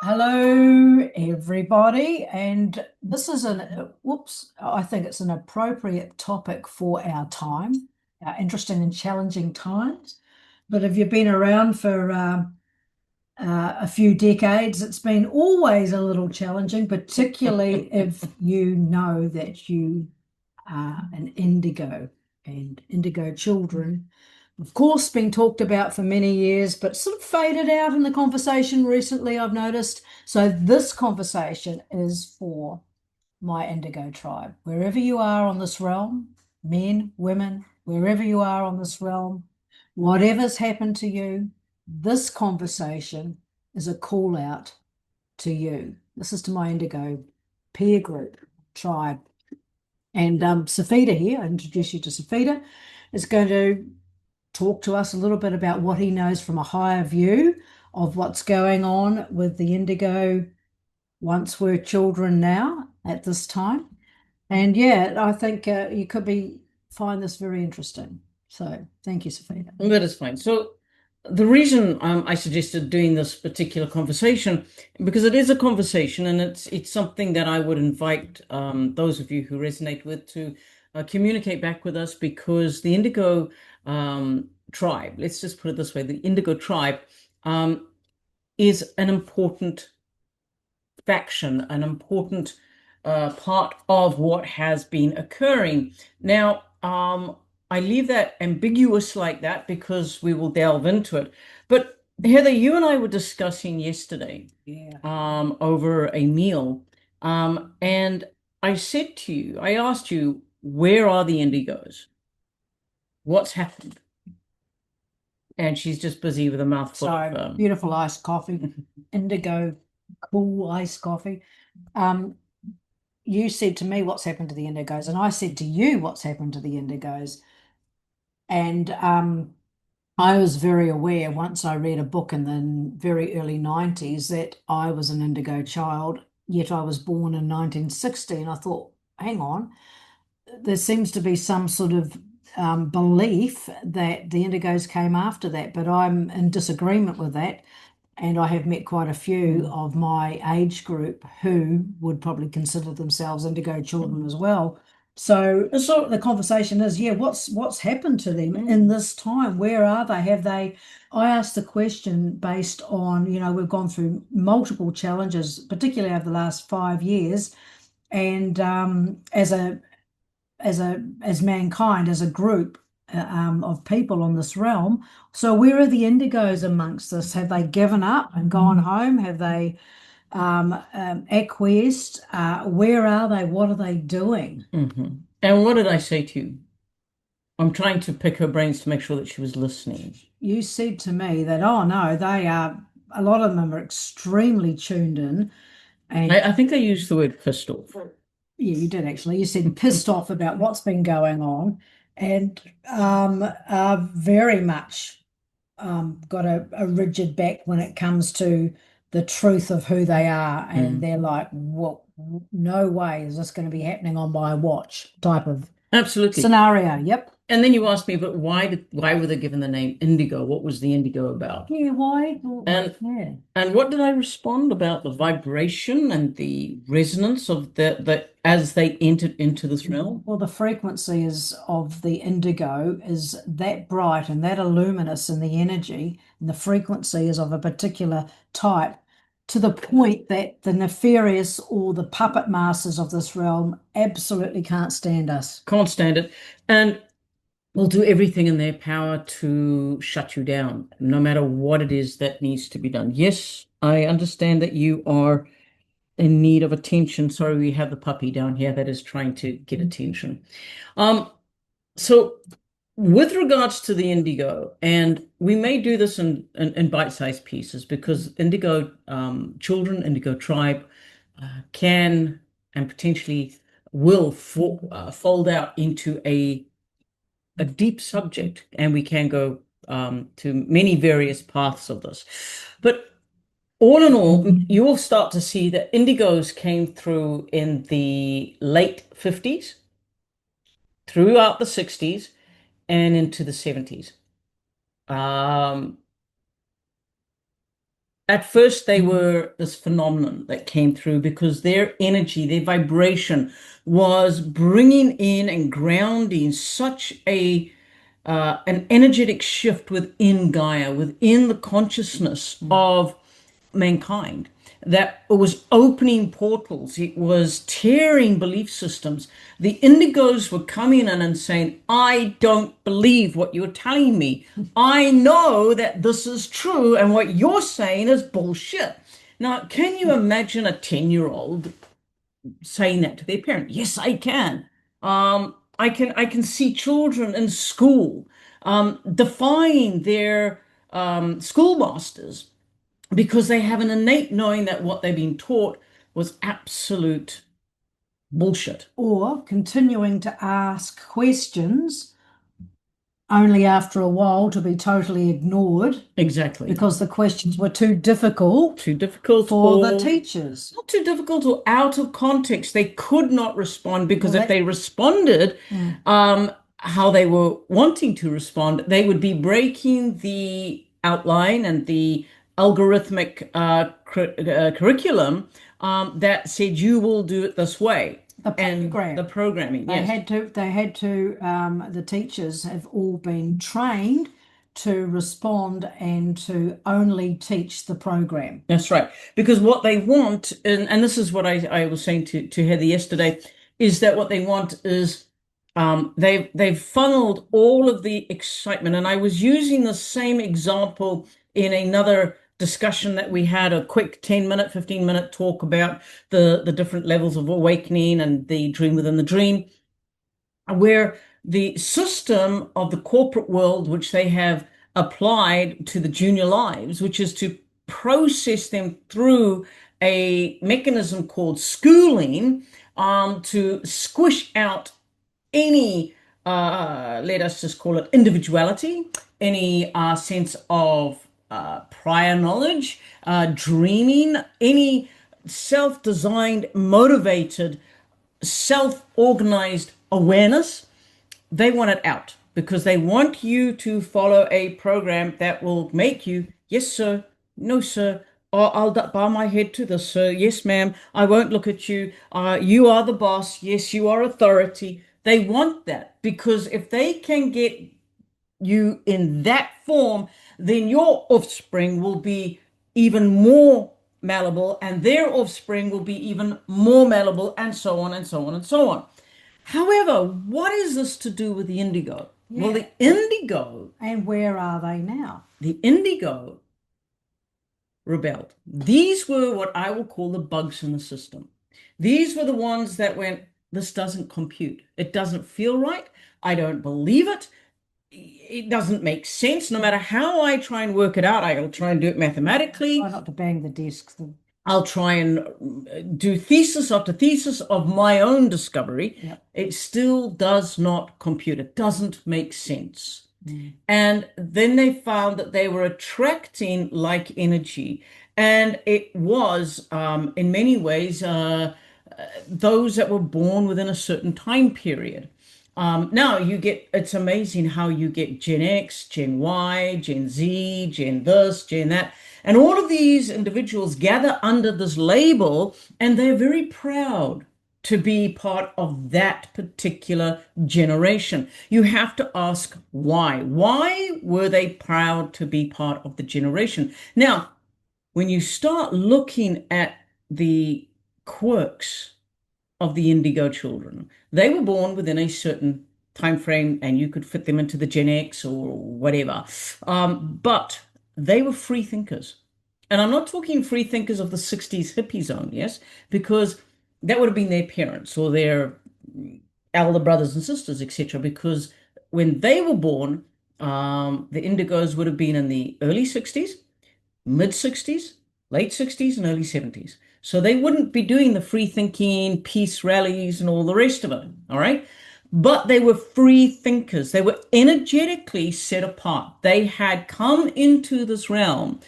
Hello, everybody, and this is I think it's an appropriate topic for our time, our interesting and challenging times. But if you've been around for a few decades, it's been always a little challenging, particularly if you know that you are an indigo and indigo children. Of course, been talked about for many years, but sort of faded out in the conversation recently, I've noticed. So this conversation is for my indigo tribe. Wherever you are on this realm, men, women, wherever you are on this realm, whatever's happened to you, this conversation is a call out to you. This is to my indigo peer group tribe. And Cifehtr here, I introduce you to Cifehtr, is going to talk to us a little bit about what he knows from a higher view of what's going on with the indigo once we're children now at this time. And yeah, I think you could find this very interesting. So thank you, Cifehtr. That is fine. So the reason I suggested doing this particular conversation, because it is a conversation and it's something that I would invite those of you who resonate with to communicate back with us, because the Indigo tribe, let's just put it this way, the Indigo tribe is an important faction, an important part of what has been occurring. Now, I leave that ambiguous like that because we will delve into it. But Heather, you and I were discussing yesterday, over a meal, and I said to you, I asked you, where are the Indigos? What's happened? And she's just busy with a mouthful So beautiful iced coffee, indigo cool iced coffee. Um, you said to me what's happened to the indigos, and I said to you what's happened to the indigos. And I was very aware once I read a book in the very early 90s that I was an indigo child, yet I was born in 1960. And I thought, hang on, there seems to be some sort of belief that the indigos came after that, but I'm in disagreement with that. And I have met quite a few of my age group who would probably consider themselves indigo children as well. So the conversation is, yeah, what's happened to them in this time? Where are they? Have they? I asked the question based on, we've gone through multiple challenges, particularly over the last 5 years, and as mankind, as a group of people on this realm. So where are the indigos amongst this? Have they given up and gone home? Have they acquiesced? Where are they? What are they doing? And what did I say to you? I'm trying to pick her brains to make sure that she was listening. You said to me that, oh no, they are, a lot of them are extremely tuned in. And I think I used the word pissed off. yeah, you did actually. You said pissed off about what's been going on and are very much got a rigid back when it comes to the truth of who they are. And they're like, well, no way is this going to be happening on my watch type of Absolutely. scenario. Yep. And then you asked me, but why were they given the name Indigo? What was the Indigo about? Yeah, why? And Yeah. and what did I respond about the vibration and the resonance of the as they entered into this realm? Well, the frequency is of the indigo is that bright and that luminous in the energy, and the frequency is of a particular type, to the point that the nefarious or the puppet masters of this realm absolutely can't stand us. Can't stand it. And will do everything in their power to shut you down, no matter what it is that needs to be done. Yes, I understand that you are in need of attention. Sorry, we have the puppy down here that is trying to get attention. So with regards to the indigo, and we may do this in bite-sized pieces, because indigo children, indigo tribe can and potentially will fold out into a deep subject, and we can go to many various paths of this. But all in all, you will start to see that indigos came through in the late 50s, throughout the 60s, and into the 70s. At first, they were this phenomenon that came through because their energy, their vibration was bringing in and grounding such a an energetic shift within Gaia, within the consciousness of mankind, that it was opening portals, it was tearing belief systems. The Indigos were coming in and saying, I don't believe what you're telling me. I know that this is true, and what you're saying is bullshit. Now, can you imagine a 10-year-old saying that to their parent? Yes, I can. I can see children in school defying their schoolmasters because they have an innate knowing that what they've been taught was absolute bullshit. Or continuing to ask questions only after a while to be totally ignored Exactly. because the questions were too difficult Too difficult for or the teachers. not too difficult or out of context. They could not respond because Well, if they responded how they were wanting to respond, they would be breaking the outline and the algorithmic curriculum that said you will do it this way. the And program. the programming, They yes. had to, the teachers have all been trained to respond and to only teach the program. That's right. Because what they want, and this is what I was saying to Heather yesterday, is that what they want is they've funneled all of the excitement. And I was using the same example in another discussion that we had, a quick 10-minute, 15-minute talk about the different levels of awakening and the dream within the dream, where the system of the corporate world, which they have applied to the junior lives, which is to process them through a mechanism called schooling, to squish out any, let us just call it individuality, any sense of prior knowledge, dreaming, any self-designed, motivated, self-organized awareness. They want it out because they want you to follow a program that will make you, yes, sir, no, sir. Oh, I'll bow my head to this, sir. Yes, ma'am. I won't look at you. You are the boss. Yes, you are authority. They want that because if they can get you in that form, then your offspring will be even more malleable, and their offspring will be even more malleable, and so on and so on and so on. However, what is this to do with the indigo? Well, Yeah. the indigo, And where are they now? the indigo rebelled. These were what I will call the bugs in the system. These were the ones that went, this doesn't compute. It doesn't feel right. I don't believe it. It doesn't make sense. No matter how I try and work it out, I'll try and do it mathematically. Try not to bang the desk. I'll try and do thesis after thesis of my own discovery. Yep. It still does not compute. It doesn't make sense. And then they found that they were attracting like energy. And it was, in many ways, those that were born within a certain time period. Now it's amazing how you get Gen X, Gen Y, Gen Z, Gen this, Gen that. And all of these individuals gather under this label, and they're very proud to be part of that particular generation. You have to ask why. Why were they proud to be part of the generation? Now, when you start looking at the quirks of the Indigo children, they were born within a certain time frame, and you could fit them into the Gen X or whatever. But they were free thinkers. And I'm not talking free thinkers of the 60s hippie zone, yes, because that would have been their parents or their elder brothers and sisters, etc. Because when they were born, the Indigos would have been in the early 60s, mid 60s, late 60s, and early 70s. So they wouldn't be doing the free thinking, peace rallies, and all the rest of it. All right. But they were free thinkers. They were energetically set apart. They had come into this realm,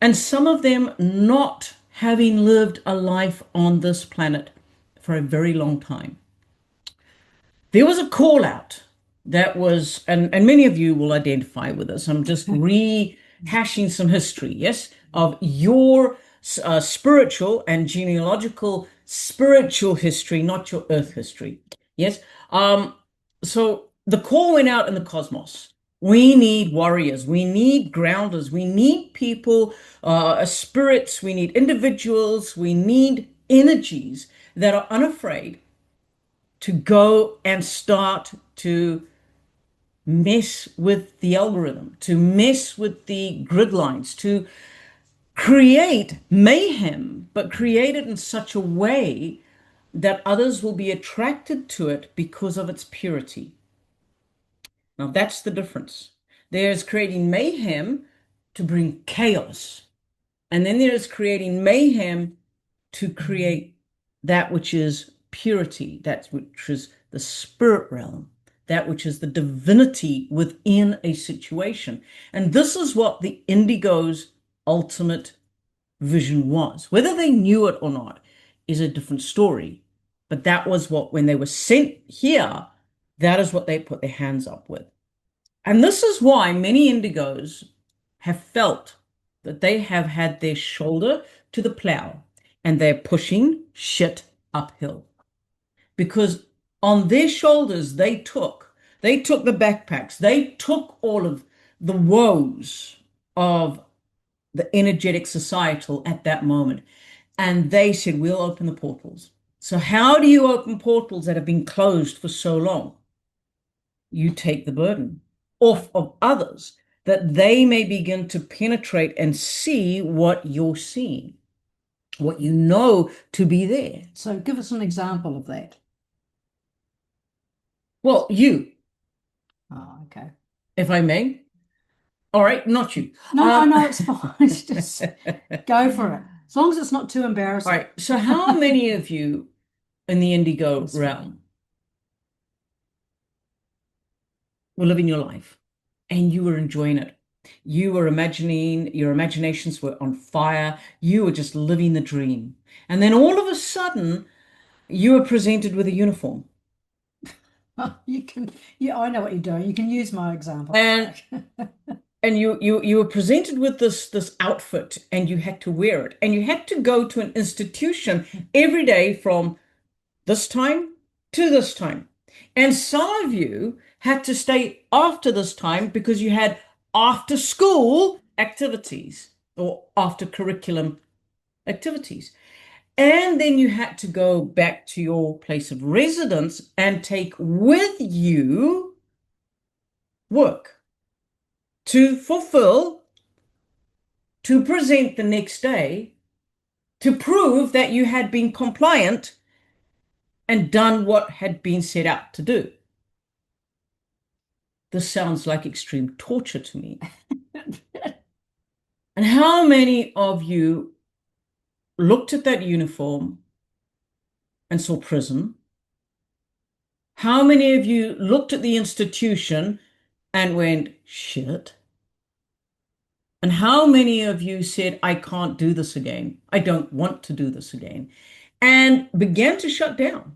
and some of them not having lived a life on this planet for a very long time. There was a call out that was, and many of you will identify with this. I'm just rehashing some history. Yes. of your spiritual and genealogical spiritual history, not your earth history. Yes. So the call went out in the cosmos. We need warriors. We need grounders. We need people, spirits. We need individuals. We need energies that are unafraid to go and start to mess with the algorithm, to mess with the grid lines, to create mayhem, but create it in such a way that others will be attracted to it because of its purity. Now, that's the difference. There's creating mayhem to bring chaos, and then there is creating mayhem to create that which is purity, that which is the spirit realm, that which is the divinity within a situation. And this is what the Indigos' ultimate vision was. Whether they knew it or not is a different story. But that was what, when they were sent here, that is what they put their hands up with. And this is why many Indigos have felt that they have had their shoulder to the plow and they're pushing shit uphill. Because on their shoulders, they took the backpacks, they took all of the woes of the energetic societal at that moment. And they said, we'll open the portals. So how do you open portals that have been closed for so long? You take the burden off of others that they may begin to penetrate and see what you're seeing, what you know to be there. So give us an example of that. Well, you. Oh, okay. If I may. All right, not you. No, it's fine. Just go for it. As long as it's not too embarrassing. All right. So how many of you in the Indigo realm were living your life and you were enjoying it? You were imagining, your imaginations were on fire. You were just living the dream. And then all of a sudden, you were presented with a uniform. Yeah, I know what you're doing. You can use my example. And you were presented with this outfit and you had to wear it. And you had to go to an institution every day from this time to this time. And some of you had to stay after this time because you had after school activities or after curriculum activities. And then you had to go back to your place of residence and take with you work to fulfill, to present the next day, to prove that you had been compliant and done what had been set out to do. This sounds like extreme torture to me. And how many of you looked at that uniform and saw prison? How many of you looked at the institution and went, shit? And how many of you said, I can't do this again. I don't want to do this again, and began to shut down?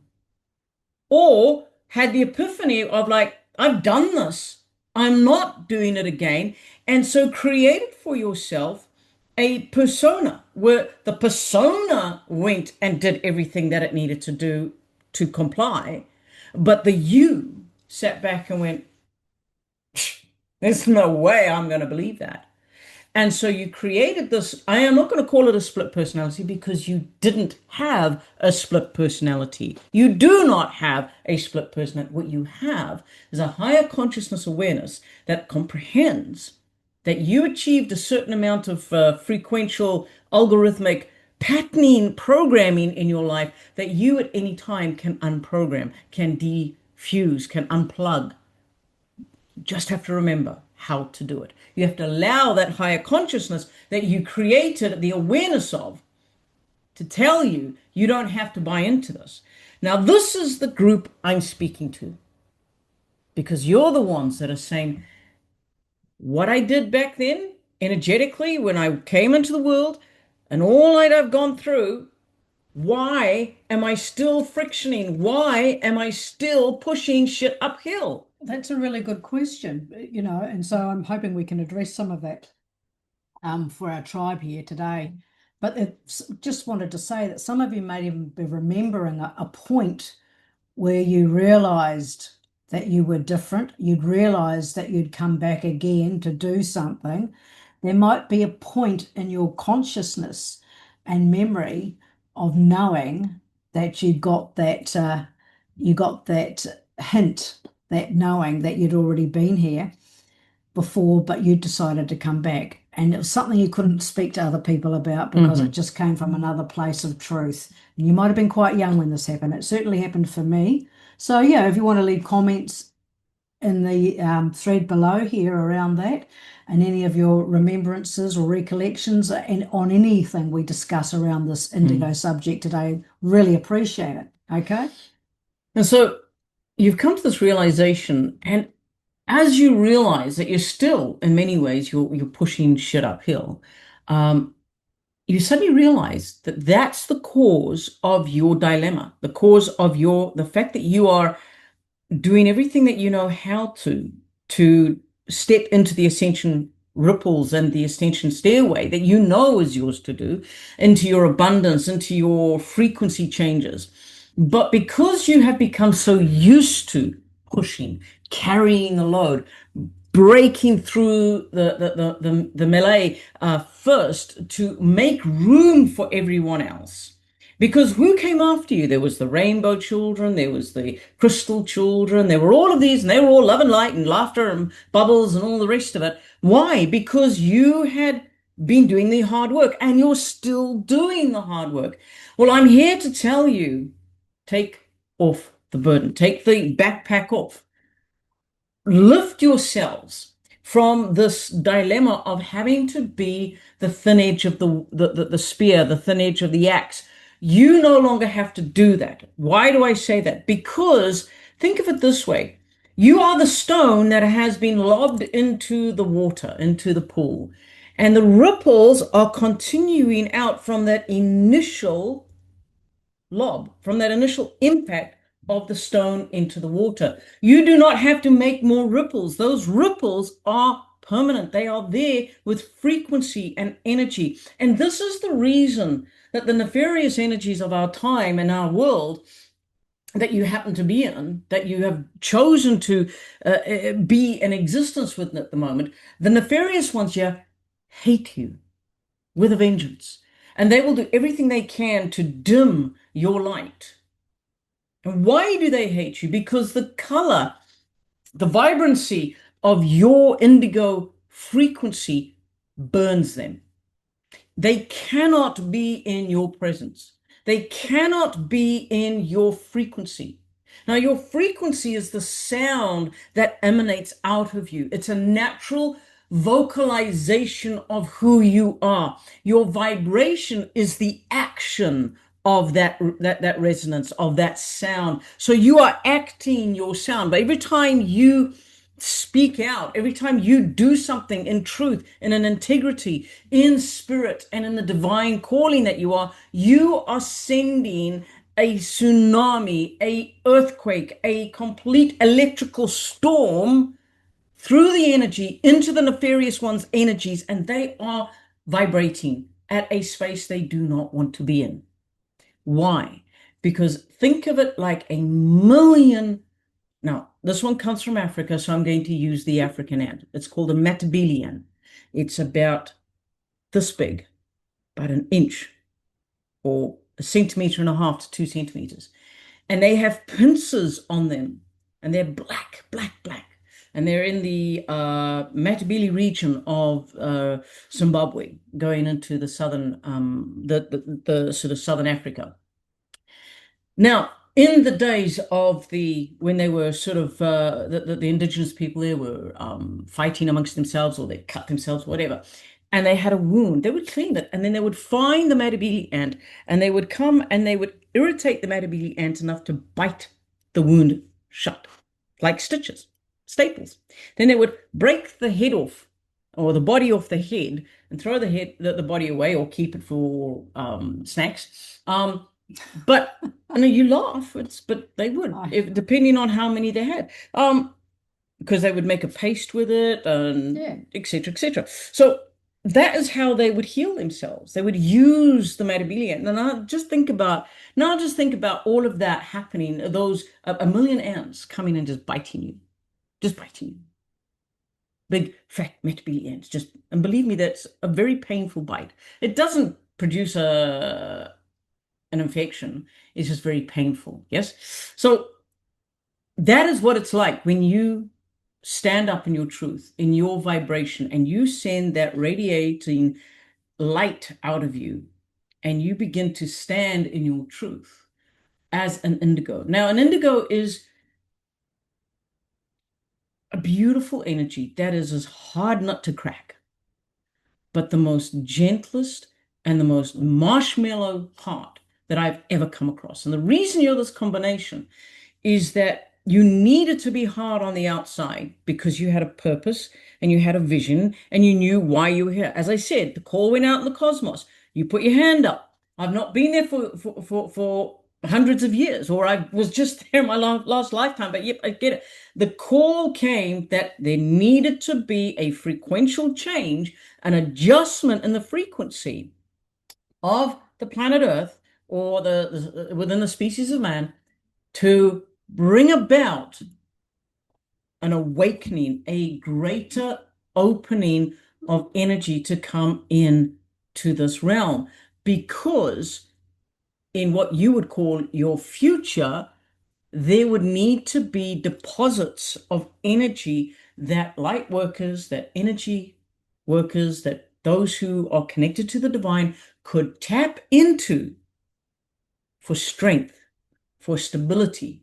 Or had the epiphany of like, I've done this. I'm not doing it again. And so created for yourself a persona where the persona went and did everything that it needed to do to comply. But the you sat back and went, there's no way I'm going to believe that. And so you created this, I am not going to call it a split personality because you didn't have a split personality. You do not have a split personality. What you have is a higher consciousness awareness that comprehends that you achieved a certain amount of frequential, algorithmic patterning programming in your life that you at any time can unprogram, can defuse, can unplug. You just have to remember how to do it. You have to allow that higher consciousness that you created the awareness of to tell you you don't have to buy into this. Now, this is the group I'm speaking to, because you're the ones that are saying, what I did back then, energetically, when I came into the world and all that I've gone through, why am I still frictioning? Why am I still pushing shit uphill? That's a really good question, and so I'm hoping we can address some of that. for our tribe here today. But just wanted to say that some of you may even be remembering a point where you realized that you were different, you'd realized that you'd come back again to do something. There might be a point in your consciousness and memory of knowing that you got that hint, that knowing that you'd already been here before, but you decided to come back. And it was something you couldn't speak to other people about because it just came from another place of truth. And you might have been quite young when this happened. It certainly happened for me. So, yeah, if you want to leave comments in the thread below here around that and any of your remembrances or recollections and on anything we discuss around this indigo subject today, really appreciate it. Okay. And so you've come to this realization, and as you realize that you're still, in many ways, you're pushing shit uphill, you suddenly realize that that's the cause of your dilemma, the cause of the fact that you are doing everything that you know how to step into the ascension ripples and the ascension stairway that you know is yours to do, into your abundance, into your frequency changes. But because you have become so used to pushing, carrying the load, breaking through the melee first to make room for everyone else. Because who came after you? There was the rainbow children, there was the crystal children, there were all of these, and they were all love and light and laughter and bubbles and all the rest of it. Why? Because you had been doing the hard work, and you're still doing the hard work. Well, I'm here to tell you, take off the burden, take the backpack off. Lift yourselves from this dilemma of having to be the thin edge of the spear, the thin edge of the axe. You no longer have to do that. Why do I say that? Because think of it this way. You are the stone that has been lobbed into the water, into the pool. And the ripples are continuing out from that initial lob, from that initial impact of the stone into the water. You do not have to make more ripples. Those ripples are permanent. They are there with frequency and energy. And this is the reason that the nefarious energies of our time and our world that you happen to be in, that you have chosen to be in existence with at the moment, the nefarious ones here hate you with a vengeance. And they will do everything they can to dim your light. And why do they hate you? Because the color, the vibrancy of your indigo frequency burns them. They cannot be in your presence. They cannot be in your frequency. Now, your frequency is the sound that emanates out of you. It's a natural vocalization of who you are. Your vibration is the action of that resonance, of that sound. So you are acting your sound. But every time you speak out, every time you do something in truth, in an integrity, in spirit, and in the divine calling that you are sending a tsunami, a earthquake, a complete electrical storm through the energy into the nefarious one's energies, and they are vibrating at a space they do not want to be in. Why? Because think of it like a million. Now, this one comes from Africa, so I'm going to use the African ant. It's called a matabele ant. It's about this big, about an inch or 1.5 to 2 centimeters. And they have pincers on them, and they're black, black, black. And they're in the Matabele region of Zimbabwe, going into the southern, the sort of southern Africa. Now, in the days of when they were sort of, the indigenous people there were fighting amongst themselves, or they cut themselves, whatever, and they had a wound, they would clean it, and then they would find the matabele ant, and they would come and they would irritate the matabele ant enough to bite the wound shut, like stitches, staples. Then they would break the head off, or the body off the head, and throw the body away, or keep it for snacks. But I know you laugh, but they would, depending on how many they had, because they would make a paste with it, and etc., etc. So that is how they would heal themselves. They would use the metabilia. And now just think about all of that happening, those a million ants coming and just biting you. Big fat metabilia ants, just, and believe me, that's a very painful bite. It doesn't produce an infection. It's just very painful. Yes. So that is what it's like when you stand up in your truth, in your vibration, and you send that radiating light out of you, and you begin to stand in your truth as an indigo. Now, an indigo is a beautiful energy that is as hard nut to crack, but the most gentlest and the most marshmallow heart that I've ever come across. And the reason you're this combination is that you needed to be hard on the outside because you had a purpose and you had a vision and you knew why you were here. As I said, the call went out in the cosmos. You put your hand up. I've not been there for hundreds of years, or I was just there in my last lifetime. But yep, I get it. The call came that there needed to be a frequential change, an adjustment in the frequency of the planet Earth, or within the species of man, to bring about an awakening, a greater opening of energy to come in to this realm. Because in what you would call your future, there would need to be deposits of energy that light workers, that energy workers, that those who are connected to the divine could tap into for strength, for stability,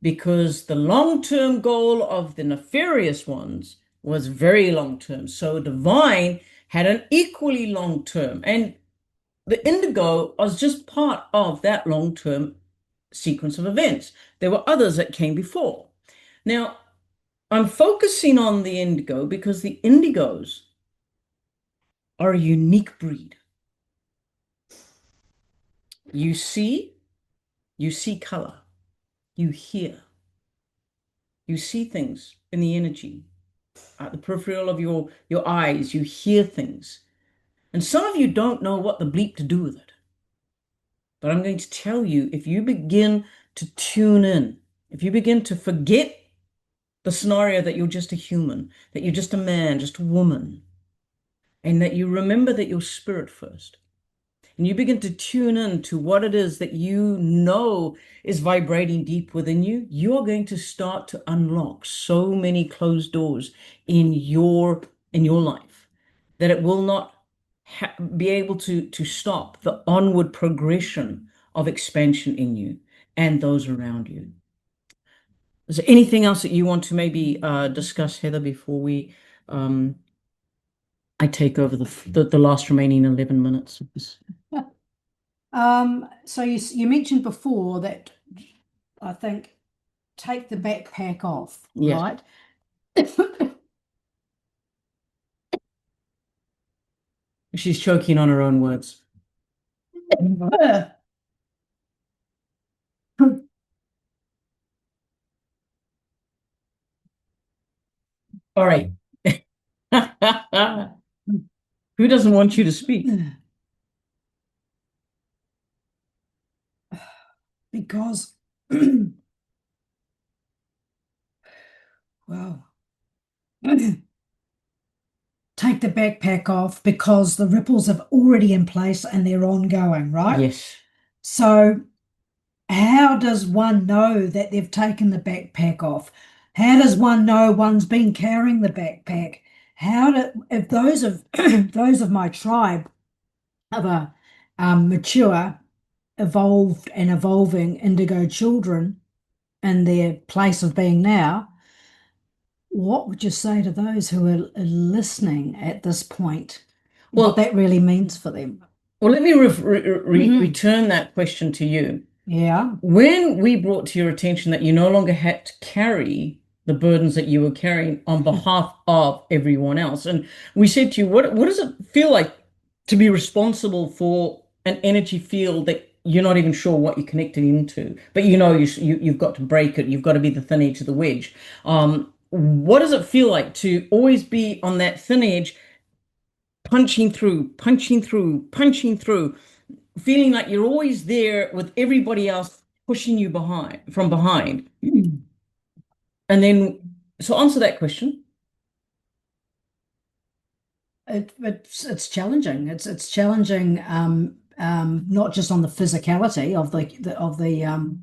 because the long-term goal of the nefarious ones was very long-term. So divine had an equally long-term, and the indigo was just part of that long-term sequence of events. There were others that came before. Now, I'm focusing on the indigo because the indigos are a unique breed. You see color, you hear, you see things in the energy, at the peripheral of your eyes, you hear things. And some of you don't know what the bleep to do with it. But I'm going to tell you, if you begin to tune in, if you begin to forget the scenario that you're just a human, that you're just a man, just a woman, and that you remember that you're spirit first, and you begin to tune in to what it is that you know is vibrating deep within you, you are going to start to unlock so many closed doors in your life that it will not be able to stop the onward progression of expansion in you and those around you. Is there anything else that you want to maybe discuss, Heather, before I take over the last remaining 11 minutes of this? So you mentioned before that, I think, take the backpack off, Yes. right? She's choking on her own words. All right. Who doesn't want you to speak? Because, well, take the backpack off because the ripples are already in place and they're ongoing, right? Yes. So how does one know that they've taken the backpack off? How does one know one's been carrying the backpack? If those of those of my tribe of a mature, evolved and evolving indigo children in their place of being now, what would you say to those who are listening at this point? Well, what that really means for them? Well, let me return that question to you. Yeah. When we brought to your attention that you no longer had to carry the burdens that you were carrying on behalf of everyone else, and we said to you, what does it feel like to be responsible for an energy field that you're not even sure what you're connected into, but you know you've got to break it, you've got to be the thin edge of the wedge. What does it feel like to always be on that thin edge, punching through, punching through, punching through, feeling like you're always there with everybody else pushing you behind from behind. And then, so answer that question. It's challenging. It's challenging, not just on the physicality of the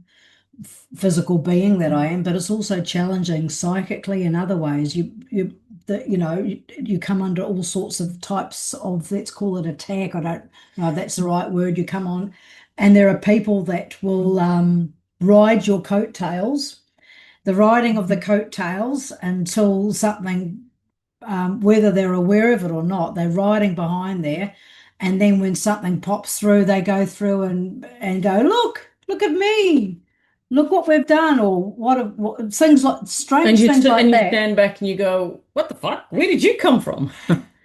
physical being that I am, but it's also challenging psychically in other ways. You come under all sorts of types of, let's call it attack. I don't know if that's the right word. You come on, and there are people that will ride your coattails. The riding of the coattails until something, whether they're aware of it or not, they're riding behind there. And then when something pops through, they go through and go, look at me, look what we've done, or what things like And strange you things like and you that. stand back and you go, "What the fuck? Where did you come from?"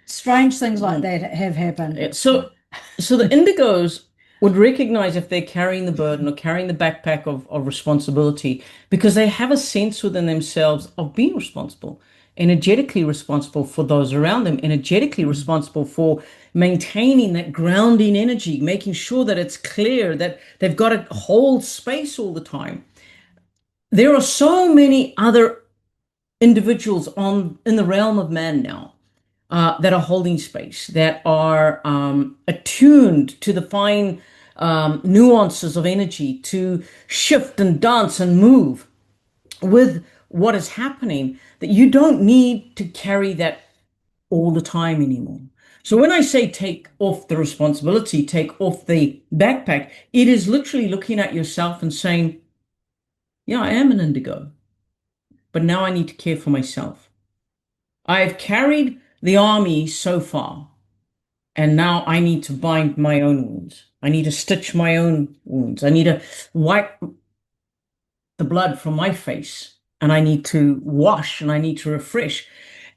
Strange things like that have happened. So the Indigos would recognize if they're carrying the burden or carrying the backpack of responsibility because they have a sense within themselves of being responsible, energetically responsible for those around them, energetically responsible for maintaining that grounding energy, making sure that it's clear, that they've got to hold space all the time. There are so many other individuals on in the realm of man now that are holding space, that are attuned to the fine nuances of energy, to shift and dance and move with what is happening, that you don't need to carry that all the time anymore. So when I say take off the responsibility, take off the backpack, it is literally looking at yourself and saying, yeah, I am an indigo, but now I need to care for myself. I've carried the army so far, and now I need to bind my own wounds. I need to stitch my own wounds. I need to wipe the blood from my face, and I need to wash and I need to refresh.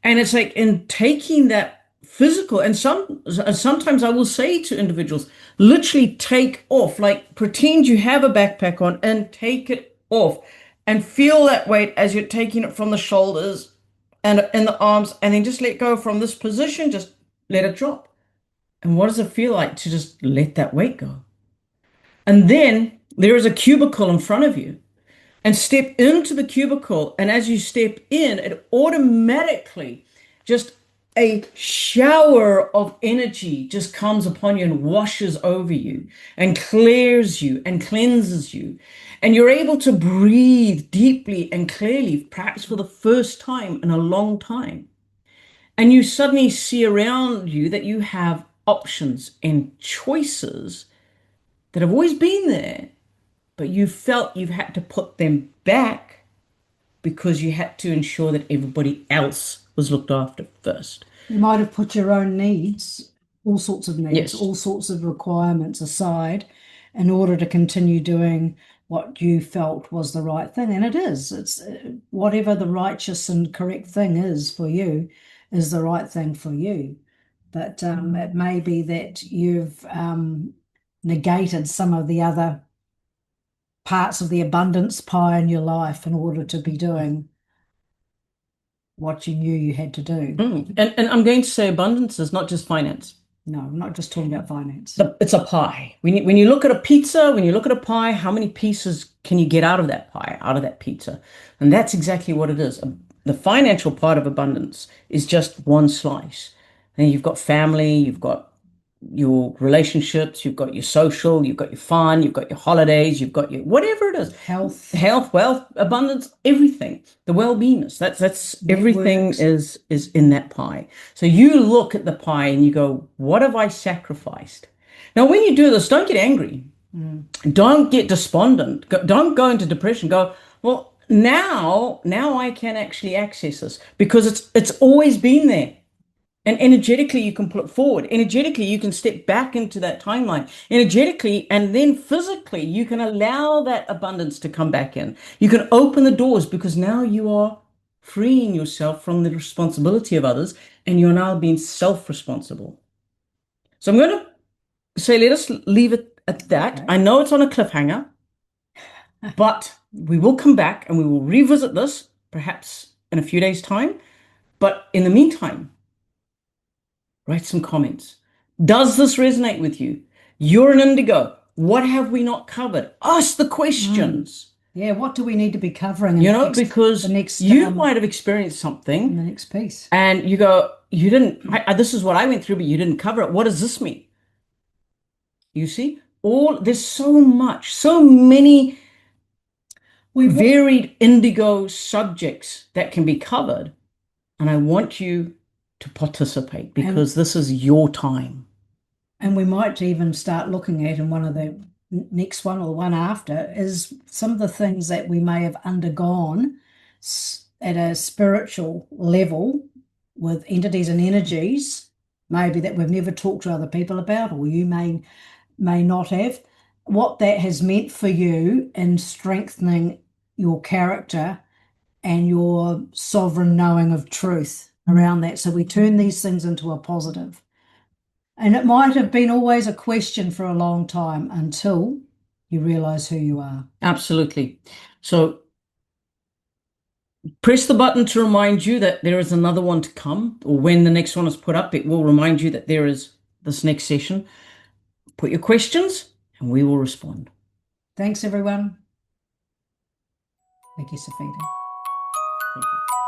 And it's like in taking that physical, and sometimes I will say to individuals, literally take off, like pretend you have a backpack on and take it off and feel that weight as you're taking it from the shoulders and in the arms, and then just let go from this position, just let it drop. And what does it feel like to just let that weight go? And then there is a cubicle in front of you, and step into the cubicle. And as you step in, it automatically just a shower of energy just comes upon you and washes over you and clears you and cleanses you. And you're able to breathe deeply and clearly, perhaps for the first time in a long time. And you suddenly see around you that you have options and choices that have always been there, but you felt you've had to put them back because you had to ensure that everybody else was looked after first. You might have put your own needs, all sorts of needs, Yes. all sorts of requirements aside in order to continue doing what you felt was the right thing. And it is. It's whatever the righteous and correct thing is for you is the right thing for you. But it may be that you've negated some of the other parts of the abundance pie in your life in order to be doing what you knew you had to do. And I'm going to say abundance is not just finance. No, I'm not just talking about finance. It's a pie. When you look at a pizza, when you look at a pie, how many pieces can you get out of that pie, out of that pizza? And that's exactly what it is. The financial part of abundance is just one slice. And you've got family, you've got your relationships, you've got your social, you've got your fun, you've got your holidays, you've got your whatever it is. Health, wealth, abundance, everything. The well-beingness. That's everything is in that pie. So you look at the pie and you go, what have I sacrificed? Now, when you do this, don't get angry. Don't get despondent. Don't go into depression. Go, well, now I can actually access this because it's always been there. And energetically, you can put it forward. Energetically, you can step back into that timeline. Energetically, and then physically, you can allow that abundance to come back in. You can open the doors because now you are freeing yourself from the responsibility of others and you're now being self-responsible. So I'm going to say, let us leave it at that. Okay. I know it's on a cliffhanger, but we will come back and we will revisit this perhaps in a few days' time. But in the meantime, Write some comments. Does this resonate with you? You're an indigo. What have we not covered? Ask the questions. Yeah, what do we need to be covering in because the next you might have experienced something in the next piece. And you go, you didn't, this is what I went through, but you didn't cover it. What does this mean? You see, there's so much, so many varied indigo subjects that can be covered. And I want you to participate because this is your time. And we might even start looking at in one of the next one or the one after is some of the things that we may have undergone at a spiritual level with entities and energies, maybe that we've never talked to other people about, or you may not have, what that has meant for you in strengthening your character and your sovereign knowing of truth around that. So we turn these things into a positive. And it might have been always a question for a long time until you realize who you are. Absolutely. So press the button to remind you that there is another one to come, or when the next one is put up, it will remind you that there is this next session. Put your questions and we will respond. Thanks, everyone. Thank you, Cifehtr. Thank you.